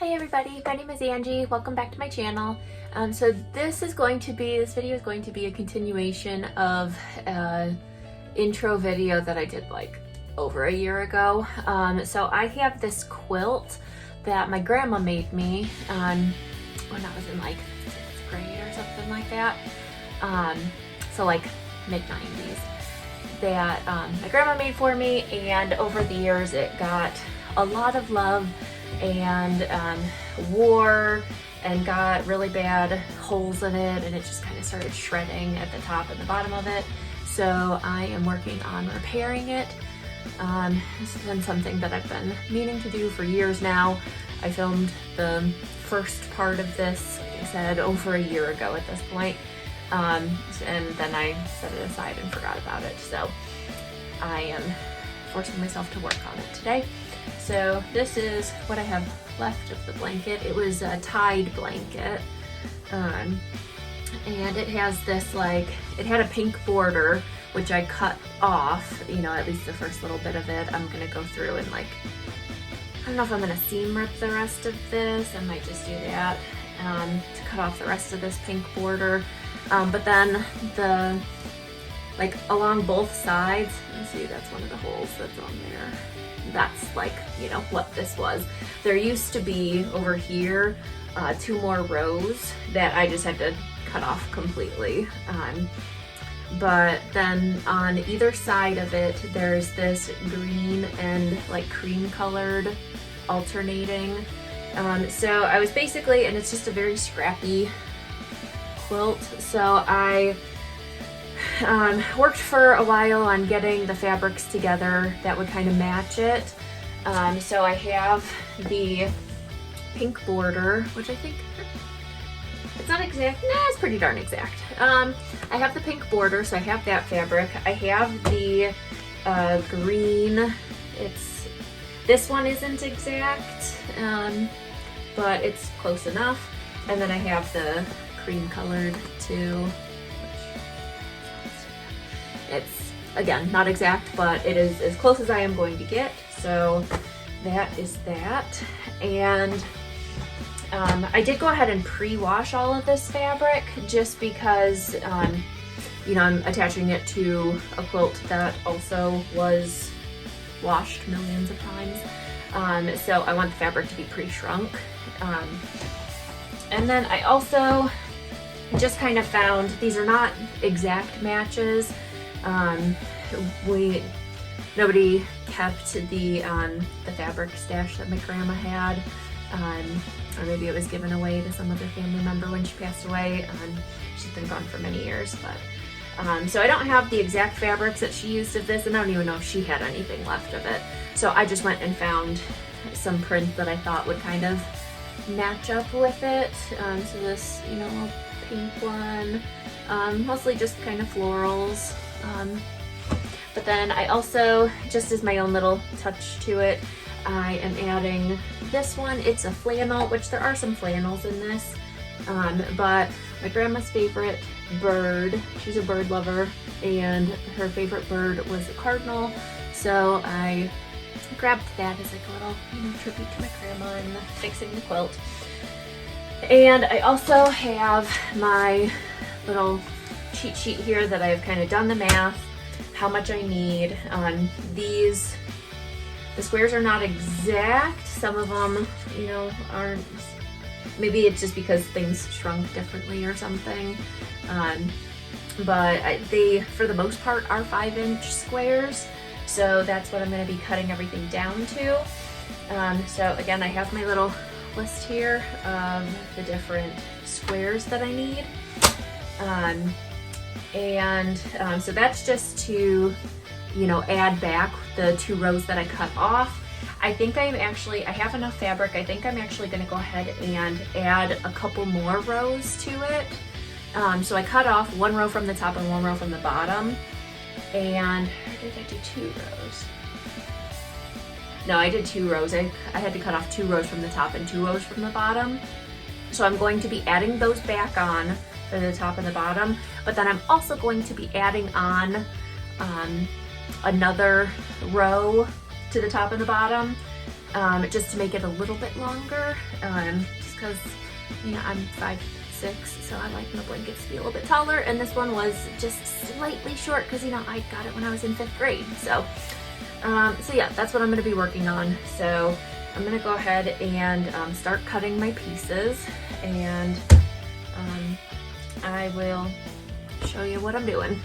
Hi everybody, my name is Angie. Welcome back to my channel. So this video is going to be a continuation of an intro video that I did like over a year ago. So I have this quilt that my grandma made me when I was in like 6th grade or something like that. So like mid-90s that my grandma made for me, and over the years it got a lot of love and wore and got really bad holes in it, and it just kind of started shredding at the top and the bottom of it. So I am working on repairing it. This has been something that I've been meaning to do for years now. I filmed the first part of this, like I said, over a year ago at this point. And then I set it aside and forgot about it. So I am forcing myself to work on it today. So this is what I have left of the blanket. It was a tied blanket, and it has this it had a pink border, which I cut off, you know, at least the first little bit of it. I'm gonna go through and I don't know if I'm gonna seam rip the rest of this. I might just do that to cut off the rest of this pink border. But then along both sides, you see that's one of the holes that's on there. That's you know, what this was. There used to be over here 2 more rows that I just had to cut off completely. But then on either side of it, there's this green and cream colored alternating. So I was basically, and it's just a very scrappy quilt. So I worked for a while on getting the fabrics together that would kind of match it. So I have the pink border, which I think it's not exact. Nah, it's pretty darn exact. I have the pink border, so I have that fabric. I have the green. This one isn't exact, but it's close enough. And then I have the cream colored too. It's, again, not exact, but it is as close as I am going to get. So that is that. And I did go ahead and pre-wash all of this fabric just because, you know, I'm attaching it to a quilt that also was washed millions of times. So I want the fabric to be pre-shrunk. And then I also just kind of found, these are not exact matches. Nobody kept the fabric stash that my grandma had, or maybe it was given away to some other family member when she passed away. She's been gone for many years, but so I don't have the exact fabrics that she used of this, and I don't even know if she had anything left of it. So I just went and found some print that I thought would kind of match up with it. So this, you know, pink one, mostly just kind of florals. But then I also, just as my own little touch to it, I am adding this one. It's a flannel, which there are some flannels in this, but my grandma's favorite bird, she's a bird lover, and her favorite bird was a cardinal, so I grabbed that as a little, you know, tribute to my grandma and fixing the quilt. And I also have my little cheat sheet here that I've kind of done the math, how much I need. The squares are not exact. Some of them, you know, aren't. Maybe it's just because things shrunk differently or something. But they, for the most part, are 5-inch squares. So that's what I'm going to be cutting everything down to. So again, I have my little list here of the different squares that I need. So that's just to, you know, add back the 2 rows that I cut off. I think I have enough fabric. I think I'm actually going to go ahead and add a couple more rows to it. So I cut off 1 row from the top and 1 row from the bottom. And, or did I do 2 rows? No, I did 2 rows. I had to cut off 2 rows from the top and 2 rows from the bottom. So I'm going to be adding those back on for the top and the bottom, but then I'm also going to be adding on another row to the top and the bottom. just to make it a little bit longer, just because, you know, I'm 5'6", so I like my blankets to be a little bit taller, and this one was just slightly short because, you know, I got it when I was in 5th grade. So, so yeah, that's what I'm going to be working on. So I'm going to go ahead and start cutting my pieces, and I will show you what I'm doing.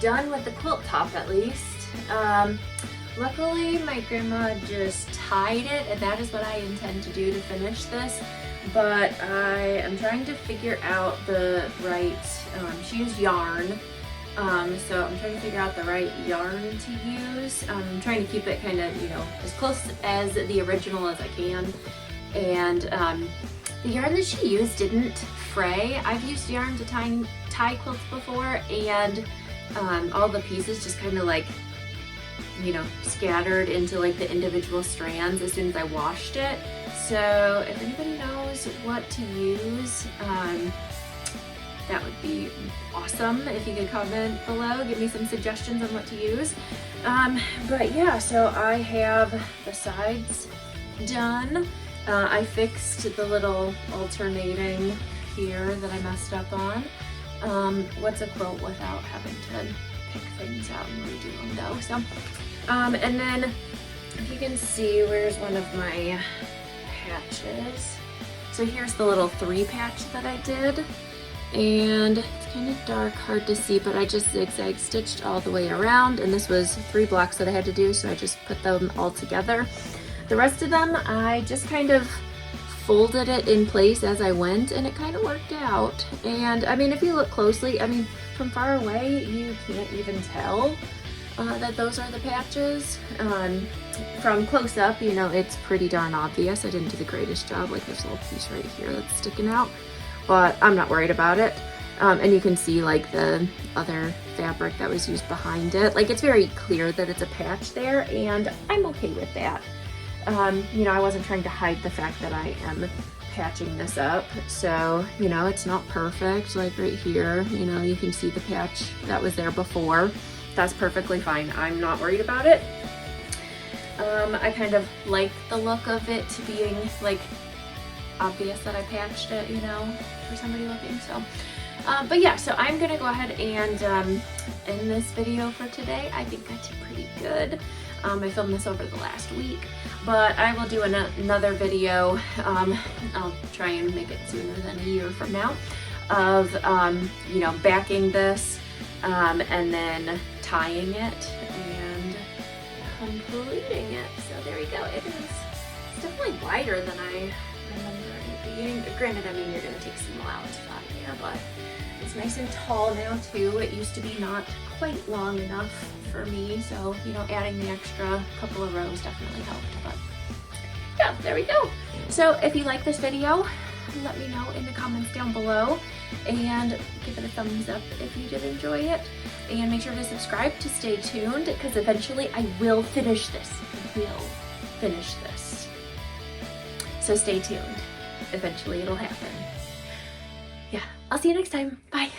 done with the quilt top at least. Luckily my grandma just tied it, and that is what I intend to do to finish this. But I am trying to figure out the right, she used yarn, so I'm trying to figure out the right yarn to use. I'm trying to keep it kind of, you know, as close as the original as I can. And the yarn that she used didn't fray. I've used yarn to tie quilts before, and all the pieces just kind of like, you know, scattered into like the individual strands as soon as I washed it. So if anybody knows what to use, that would be awesome if you could comment below, give me some suggestions on what to use. But yeah, so I have the sides done. I fixed the little alternating here that I messed up on. What's a quilt without having to pick things out and redo them though? So, and then if you can see, where's one of my patches? So here's the little 3 patch that I did, and it's kind of dark, hard to see, but I just zigzag stitched all the way around, and this was 3 blocks that I had to do, so I just put them all together. The rest of them, I just kind of folded it in place as I went, and it kind of worked out. And I mean, if you look closely, I mean, from far away, you can't even tell that those are the patches. From close up, you know, it's pretty darn obvious. I didn't do the greatest job, like this little piece right here that's sticking out, but I'm not worried about it. And you can see like the other fabric that was used behind it. Like, it's very clear that it's a patch there, and I'm okay with that. You know, I wasn't trying to hide the fact that I am patching this up. So, you know, it's not perfect. Like right here, you know, you can see the patch that was there before. That's perfectly fine. I'm not worried about it. I kind of like the look of it being like obvious that I patched it, you know, for somebody looking. So, but yeah, so I'm gonna go ahead and end this video for today. I think I did pretty good. I filmed this over the last week, but I will do another video. I'll try and make it sooner than a year from now, of you know, backing this and then tying it and completing it. So there you go. It's definitely wider than I remember it being. Granted, I mean, you're gonna take some allowance out of here, but it's nice and tall now too. It used to be not quite long enough for me, so, you know, adding the extra couple of rows definitely helped. But yeah, there we go. So if you like this video, let me know in the comments down below, and give it a thumbs up if you did enjoy it, and make sure to subscribe to stay tuned, because eventually I will finish this. So stay tuned. Eventually it'll happen. Yeah, I'll see you next time. Bye.